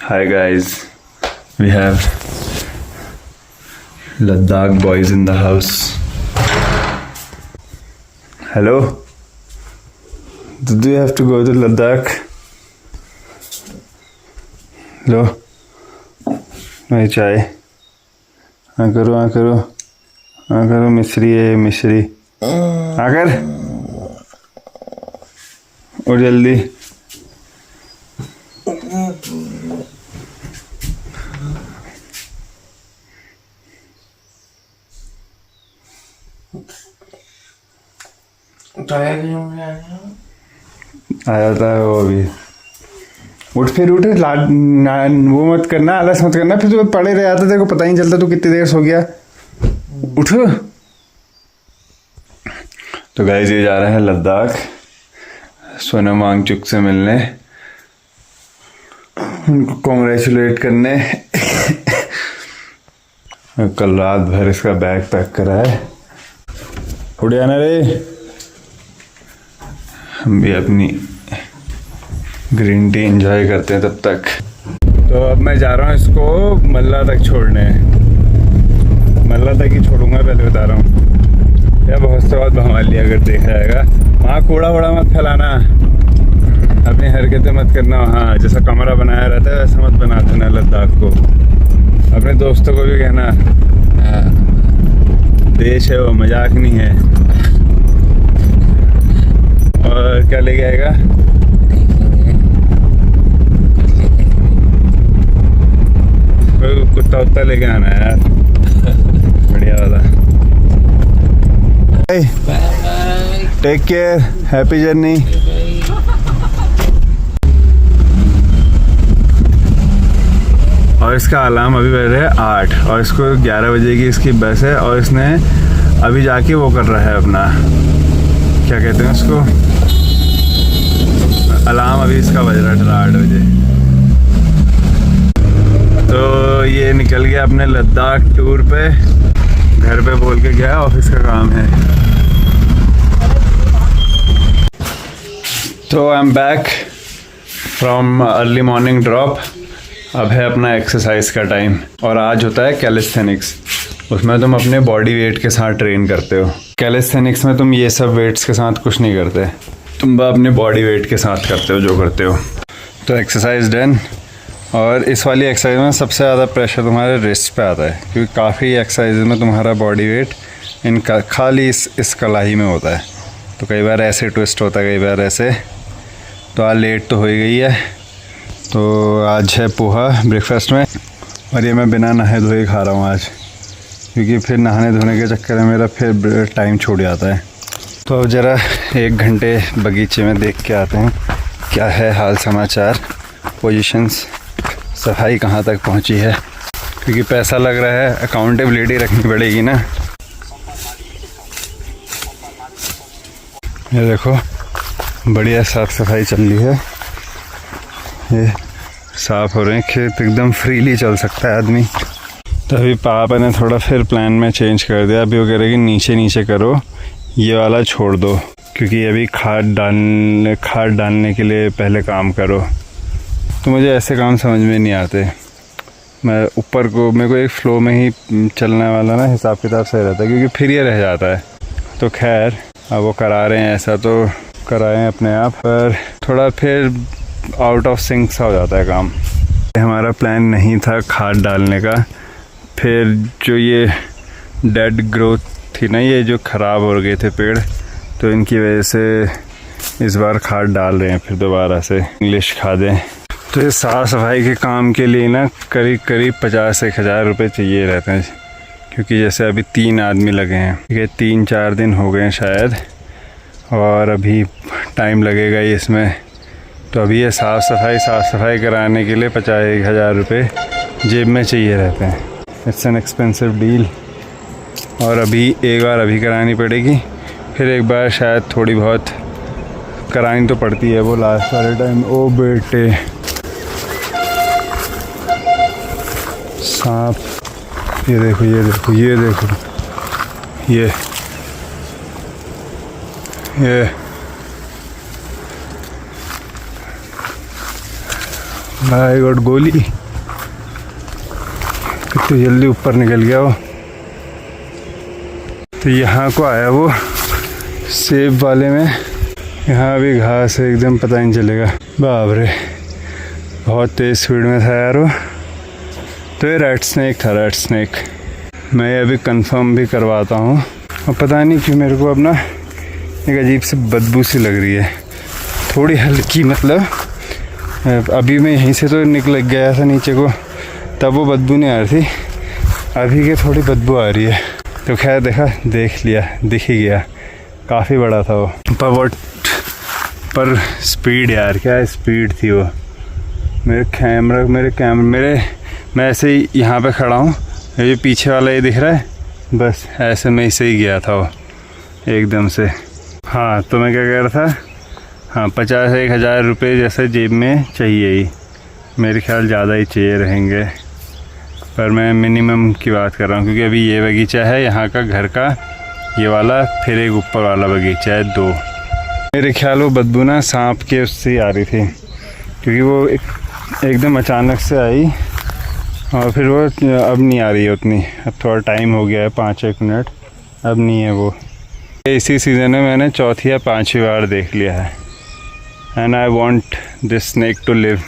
Hi guys, we have Ladakh boys in the house. Hello? Do you have to go to Ladakh? लो नहीं चाय हाँ करो मिश्री है मिश्री आकर और जल्दी आया था वो अभी उठ वो मत करना आलस मत करना फिर तू पड़े रह जाता तेरे को पता ही नहीं चलता तू कितनी देर सो गया उठ। तो गाइस ये जा रहे हैं लद्दाख सोनम वांगचुक से मिलने उनको कॉन्ग्रेचुलेट करने। कल रात भर इसका बैग पैक करा है। उठ जाना रे हम भी अपनी ग्रीन टी एंजॉय करते हैं तब तक। तो अब मैं जा रहा हूँ इसको मल्ला तक छोड़ने। मल्ला तक ही छोड़ूंगा पहले बता रहा हूँ। या बहुत से बाद भवाली अगर देखा जाएगा वहाँ कूड़ा वूड़ा मत फैलाना अपनी हरकतें मत करना। वहाँ जैसा कमरा बनाया रहता है वैसा मत बना देना लद्दाख को। अपने दोस्तों को भी कहना देश है वो मजाक नहीं है। और क्या लेके आएगा कुत्ता उत्ता लेके आना है यार बढ़िया वाला। Take care happy journey. और इसका अलार्म अभी बज रहा है 8 और इसको 11 बजे की इसकी बस है और इसने अभी जाके वो कर रहा है अपना क्या कहते हैं उसको अलार्म अभी इसका बज रहा है 8 बजे। तो ये निकल गया अपने लद्दाख टूर पे। घर पे बोल के गया ऑफिस का काम है। तो I am back from early morning drop. अब है अपना एक्सरसाइज का टाइम और आज होता है कैलिस्थेनिक्स। उसमें तुम अपने बॉडी वेट के साथ ट्रेन करते हो। कैलिस्थेनिक्स में तुम ये सब वेट्स के साथ कुछ नहीं करते, तुम अपने बॉडी वेट के साथ करते हो जो करते हो। तो एक्सरसाइज डन। और इस वाली एक्सरसाइज में सबसे ज़्यादा प्रेशर तुम्हारे रिस्ट पे आता है क्योंकि काफ़ी एक्सरसाइज में तुम्हारा बॉडी वेट खाली इस कलाई में होता है। तो कई बार ऐसे ट्विस्ट होता है कई बार ऐसे। तो आज लेट तो हो ही गई है। तो आज है पोहा ब्रेकफास्ट में और ये मैं बिना नहाए धोए खा रहा हूँ आज क्योंकि फिर नहाने धोने के चक्कर में मेरा फिर टाइम छूट जाता है। तो अब ज़रा 1 घंटे बगीचे में देख के आते हैं क्या है हाल समाचार, पोजीशंस, सफाई कहाँ तक पहुँची है क्योंकि पैसा लग रहा है अकाउंटेबिलिटी रखनी पड़ेगी ना। ये देखो बढ़िया साफ़ सफाई चल रही है। ये साफ़ हो रहे हैं खेत, एकदम फ्रीली चल सकता है आदमी। तो अभी पापा ने थोड़ा फिर प्लान में चेंज कर दिया। अभी वो कह रहे कि नीचे नीचे करो, ये वाला छोड़ दो क्योंकि अभी खाद डालने के लिए पहले काम करो। तो मुझे ऐसे काम समझ में नहीं आते। मैं ऊपर को मेरे को एक फ़्लो में ही चलने वाला ना हिसाब किताब सही रहता है क्योंकि फिर ये रह जाता है। तो खैर अब वो करा रहे हैं ऐसा तो कराएं अपने आप, पर थोड़ा फिर आउट ऑफ सिंक सा हो जाता है काम। हमारा प्लान नहीं था खाद डालने का। फिर जो ये डेड ग्रोथ थी ना, ये जो ख़राब हो गए थे पेड़, तो इनकी वजह से इस बार खाद डाल रहे हैं फिर दोबारा से इंग्लिश खादें। तो ये साफ़ सफाई के काम के लिए ना करीब 50-1,000 रुपये चाहिए रहते हैं क्योंकि जैसे अभी 3 आदमी लगे हैं, ठीक है 3-4 दिन हो गए हैं शायद और अभी टाइम लगेगा ही इसमें। तो अभी ये साफ़ सफाई कराने के लिए 50-1,000 रुपये जेब में चाहिए रहते हैं। It's an expensive deal. और अभी एक बार अभी करानी पड़ेगी, फिर एक बार शायद थोड़ी बहुत करानी तो पड़ती है वो लास्ट वाले टाइम। ओ बेटे सांप, ये देखो ये देखो ये देखो ये माय गॉड, गोली कितनी जल्दी ऊपर निकल गया वो। तो यहाँ को आया वो सेब वाले में, यहाँ भी घास है एकदम, पता ही नहीं चलेगा। बाप रे, बहुत तेज़ स्पीड में था यार वो। तो ये रेड स्नेक था, रेड स्नेक। मैं ये अभी कंफर्म भी करवाता हूँ। और पता नहीं क्यों मेरे को अब ना एक अजीब सी बदबू सी लग रही है, थोड़ी हल्की। मतलब अभी मैं यहीं से तो निकल गया था नीचे को, तब वो बदबू नहीं आ रही थी, अभी के थोड़ी बदबू आ रही है। तो खैर देख लिया, दिख ही गया, काफ़ी बड़ा था वो। पर स्पीड यार, क्या स्पीड थी वो। मैं ऐसे ही यहाँ पे खड़ा हूँ, ये पीछे वाला ये दिख रहा है, बस ऐसे में से ही गया था वो एकदम से। हाँ, तो मैं क्या कह रहा था, हाँ 50-1000 रुपये जैसे जेब में चाहिए ही, मेरे ख्याल ज़्यादा ही चाहिए रहेंगे, पर मैं मिनिमम की बात कर रहा हूँ। क्योंकि अभी ये बगीचा है यहाँ का, घर का ये वाला, फिर एक ऊपर वाला बगीचा है, 2। मेरे ख्याल वो बदबू ना सांप के उससे ही आ रही थी, क्योंकि वो एकदम अचानक से आई और फिर वो अब नहीं आ रही है उतनी। अब थोड़ा टाइम हो गया है, 5-1 मिनट, अब नहीं है वो। इसी सीज़न में मैंने 4थी या 5वीं बार देख लिया है। And I want this snack to live.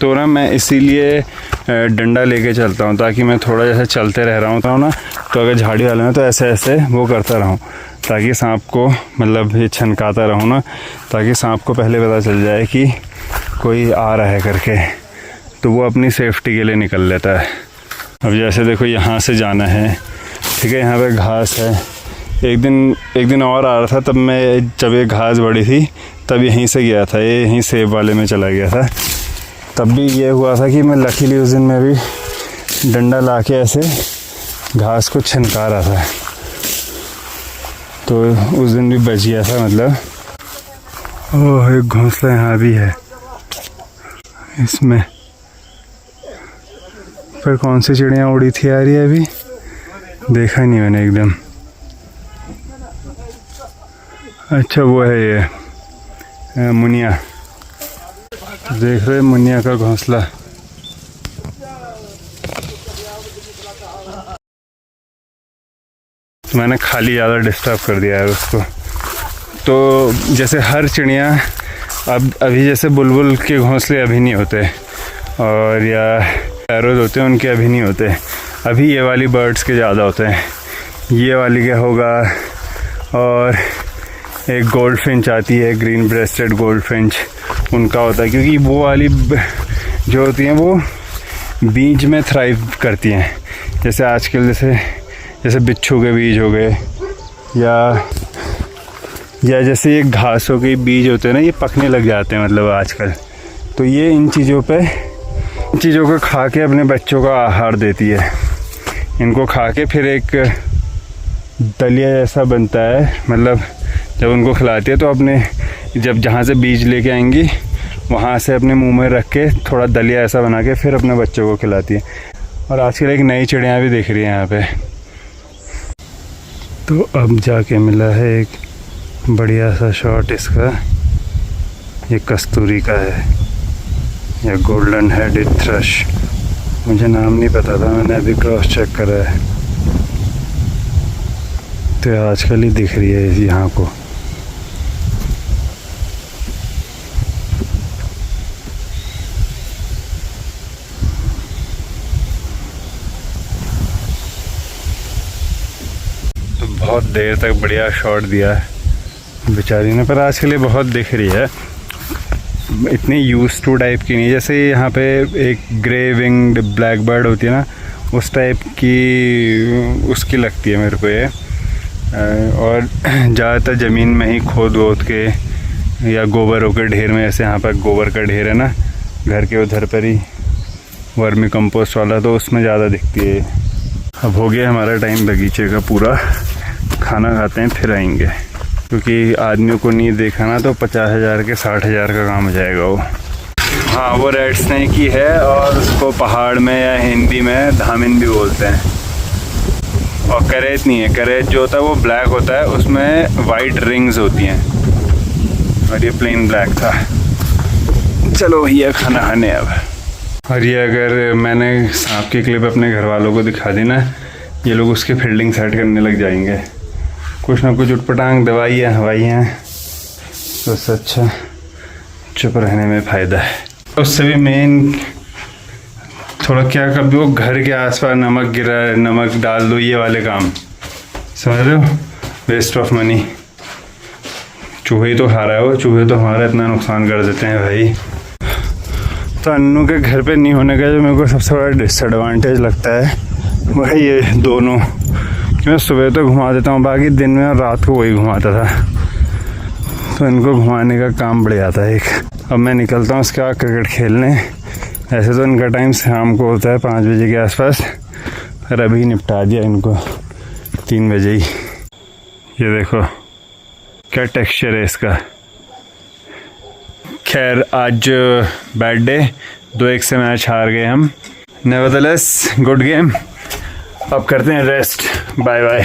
तो ना मैं इसीलिए डंडा लेके चलता हूँ, ताकि मैं थोड़ा जैसे चलते रह रहा हूँ ना, तो अगर झाड़ी वाले में तो ऐसे ऐसे वो करता रहूँ, ताकि सांप को, मतलब ये छनकाता रहूँ ना, ताकि सांप को पहले पता चल जाए कि कोई आ रहा है करके, तो वो अपनी सेफ्टी के लिए निकल लेता है। अब जैसे देखो यहाँ से जाना है, ठीक है, यहाँ पे घास है। एक दिन और आ रहा था, तब मैं, जब ये घास बड़ी थी तब यहीं से गया था, ये यहीं सेब वाले में चला गया था। तब भी ये हुआ था कि मैं लकीली उस दिन में भी डंडा ला के ऐसे घास को छनका रहा था, तो उस दिन भी बच गया था। मतलब ओह, एक घोंसला यहाँ भी है इसमें, पर कौन सी चिड़िया उड़ी थी यार, ये अभी देखा नहीं मैंने एकदम। अच्छा, वो है ये मुनिया, देख रहे मुनिया का घोंसला। तो मैंने खाली ज़्यादा डिस्टर्ब कर दिया है उसको। तो जैसे हर चिड़िया, अभी जैसे बुलबुल के घोंसले अभी नहीं होते, और या पैरोज होते हैं उनके अभी नहीं होते, अभी ये वाली बर्ड्स के ज़्यादा होते हैं। ये वाली क्या होगा, और एक गोल्ड फिंच आती है, ग्रीन ब्रेस्टेड गोल्ड फिंच, उनका होता है। क्योंकि वो वाली जो होती हैं वो बीज में थ्राइव करती हैं। जैसे आजकल जैसे बिच्छू के बीज हो गए, या जैसे ये घासों के बीज होते हैं ना, ये पकने लग जाते हैं मतलब आजकल। तो ये इन चीज़ों को खा के अपने बच्चों का आहार देती है। इनको खा के फिर एक दलिया जैसा बनता है, मतलब जब उनको खिलाती है तो अपने, जब जहाँ से बीज लेके आएंगी वहाँ से अपने मुंह में रख के थोड़ा दलिया ऐसा बना के फिर अपने बच्चों को खिलाती है। और आजकल एक नई चिड़िया भी दिख रही है यहाँ पे। तो अब जाके मिला है एक बढ़िया सा शॉट इसका। ये कस्तूरी का है, या गोल्डन हेडेड थ्रश, मुझे नाम नहीं पता था, मैंने अभी क्रॉस चेक करा है। तो आजकल ही दिख रही है यहाँ को। तो बहुत देर तक बढ़िया शॉट दिया है बेचारी ने, पर आजकल ये बहुत दिख रही है। इतनी यूज टू टाइप की नहीं, जैसे यहाँ पे एक ग्रे विंग्ड ब्लैक बर्ड होती है ना, उस टाइप की उसकी लगती है मेरे को ये। और ज़्यादातर ज़मीन में ही खोद वोद के, या गोबरों के ढेर में, ऐसे यहाँ पर गोबर का ढेर है ना घर के उधर पर ही, वर्मी कंपोस्ट वाला, तो उसमें ज़्यादा दिखती है। अब हो गया हमारा टाइम बगीचे का पूरा, खाना खाते हैं फिर आएंगे, क्योंकि आदमियों को नहीं देखा ना तो 50,000 के 60,000 का काम हो जाएगा वो। हाँ, वो रेड स्नेक ही है, और उसको पहाड़ में या हिंदी में धामिन भी बोलते हैं। और करेत नहीं है, करेत जो होता है वो ब्लैक होता है, उसमें वाइट रिंग्स होती हैं, और ये प्लेन ब्लैक था। चलो भैया खाना खाने अब। और ये अगर मैंने सांप की क्लिप अपने घर वालों को दिखा दी ना, ये लोग उसकी फील्डिंग सेट करने लग जाएंगे। कुछ ना कुछ उटपटांग दवाइयाँ हवाइयाँ, तो उससे अच्छा चुप रहने में फ़ायदा है। उससे भी मेन थोड़ा क्या, कभी वो घर के आसपास नमक गिरा है, नमक डाल दो, ये वाले काम समझ रहे हो, वेस्ट ऑफ मनी। चूहे ही तो खा रहा है वो, चूहे तो हमारा इतना नुकसान कर देते हैं भाई। तो अन्नू के घर पे नहीं होने का जो मेरे को सबसे बड़ा डिसएडवांटेज लगता है वही ये दोनों, कि मैं सुबह तो घुमा देता हूँ, बाकी दिन में और रात को वही घुमाता था, तो इनको घुमाने का काम बढ़ जाता है एक। अब मैं निकलता हूँ उसके बाद क्रिकेट खेलने। ऐसे तो इनका टाइम शाम को होता है 5 बजे के आसपास, पर अभी निपटा दिया इनको 3 बजे ही। ये देखो क्या टेक्सचर है इसका। खैर आज बैड डे, 2-1 से मैच हार गए हम। Nevertheless good game. अब करते हैं रेस्ट। Bye bye.